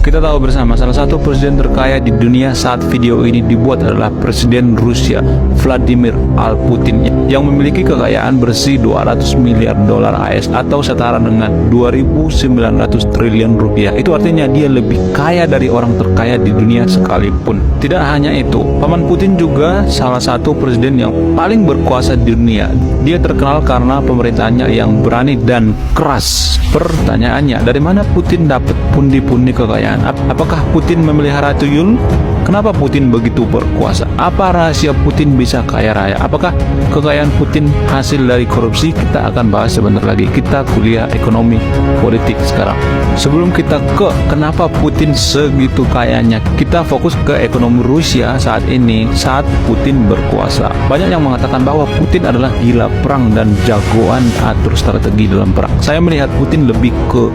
Kita tahu bersama salah satu presiden terkaya di dunia saat video ini dibuat adalah Presiden Rusia Vladimir Putin yang memiliki kekayaan bersih 200 miliar dolar AS atau setara dengan 2.900 triliun rupiah. Itu artinya dia lebih kaya dari orang terkaya di dunia sekalipun. Tidak hanya itu, Paman Putin juga salah satu presiden yang paling berkuasa di dunia. Dia terkenal karena pemerintahannya yang berani dan keras. Pertanyaannya, dari mana Putin dapat pundi-pundi kekayaan? Apakah Putin memelihara tuyul? Kenapa Putin begitu berkuasa? Apa rahasia Putin bisa kaya raya? Apakah kekayaan Putin hasil dari korupsi? Kita akan bahas sebentar lagi. Kita kuliah ekonomi politik sekarang. Sebelum kita ke kenapa Putin segitu kayanya, kita fokus ke ekonomi Rusia saat ini, saat Putin berkuasa. Banyak yang mengatakan bahwa Putin adalah gila perang dan jagoan atur strategi dalam perang. Saya melihat Putin lebih ke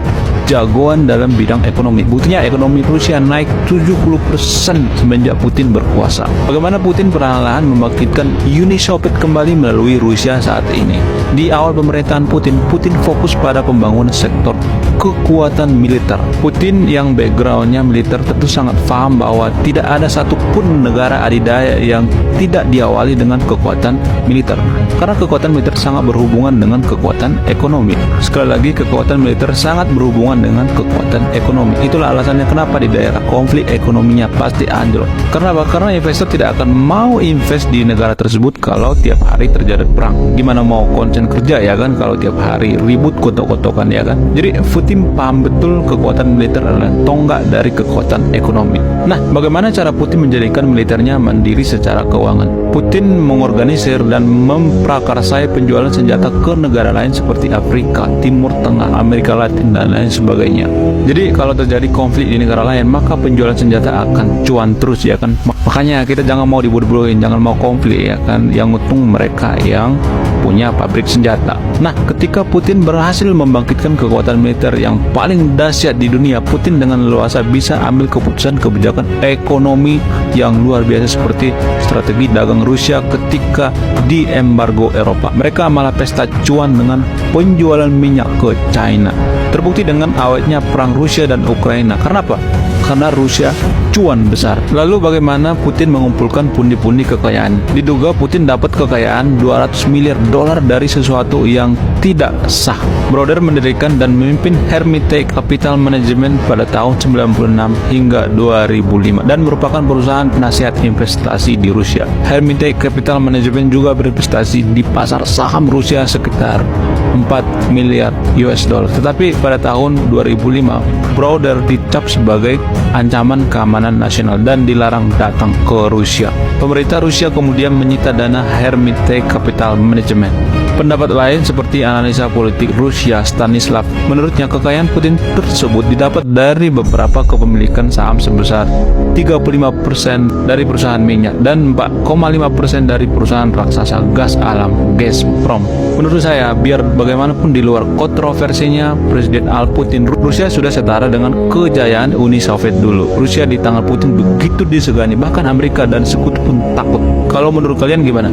jagoan dalam bidang ekonomi. Buktinya ekonomi Rusia naik 70% semenjak Putin berkuasa. Bagaimana Putin perlahan-lahan membangkitkan Uni Soviet kembali melalui Rusia saat ini. Di awal pemerintahan Putin fokus pada pembangunan sektor kekuatan militer. Putin yang backgroundnya militer tentu sangat paham bahwa tidak ada satupun negara adidaya yang tidak diawali dengan kekuatan militer. Karena kekuatan militer sangat berhubungan dengan kekuatan ekonomi. Sekali lagi, kekuatan militer sangat berhubungan dengan kekuatan ekonomi. Itulah alasannya kenapa di daerah konflik ekonominya pasti anjlok. Karena apa? Karena investor tidak akan mau invest di negara tersebut kalau tiap hari terjadi perang. Gimana mau konsen kerja ya kan kalau tiap hari ribut kotok-kotokan ya kan. Jadi Putin paham betul kekuatan militer adalah tonggak dari kekuatan ekonomi. Nah, bagaimana cara Putin menjadikan militernya mandiri secara keuangan? Putin mengorganisir dan memprakarsai penjualan senjata ke negara lain seperti Afrika, Timur Tengah, Amerika Latin, dan lain sebagainya. Jadi kalau terjadi konflik di negara lain, maka penjualan senjata akan cuan terus ya kan. Makanya kita jangan mau dibodoh-bodohin, jangan mau konflik ya kan. Yang untung mereka yang punya pabrik senjata. Nah, ketika Putin berhasil membangkitkan kekuatan militer yang paling dahsyat di dunia, Putin dengan leluasa bisa ambil keputusan kebijakan ekonomi yang luar biasa seperti strategi dagang Rusia ketika diembargo Eropa. Mereka malah pesta cuan dengan penjualan minyak ke China. Terbukti dengan awetnya perang Rusia dan Ukraina. Karena apa? Karena Rusia cuan besar. Lalu bagaimana Putin mengumpulkan pundi-pundi kekayaan? Diduga Putin dapat kekayaan 200 miliar dolar dari sesuatu yang tidak sah. Brother mendirikan dan memimpin Hermitage Capital Management pada tahun 96 hingga 2005 dan merupakan perusahaan penasihat investasi di Rusia. Hermitage Capital Management juga berinvestasi di pasar saham Rusia sekitar 4 miliar US dollar. Tetapi pada tahun 2005, Brother dicap sebagai ancaman keamanan nasional dan dilarang datang ke Rusia. Pemerintah Rusia kemudian menyita dana Hermitage Capital Management. Pendapat lain seperti analisa politik Rusia Stanislav, menurutnya kekayaan Putin tersebut didapat dari beberapa kepemilikan saham sebesar 35% dari perusahaan minyak dan 4,5% dari perusahaan raksasa gas alam Gazprom. Menurut saya, biar bagaimanapun di luar kontroversinya Presiden Putin, Rusia sudah setara dengan kejayaan Uni Soviet dulu. Rusia di tangan Putin begitu disegani, bahkan Amerika dan sekutu pun takut. Kalau menurut kalian gimana?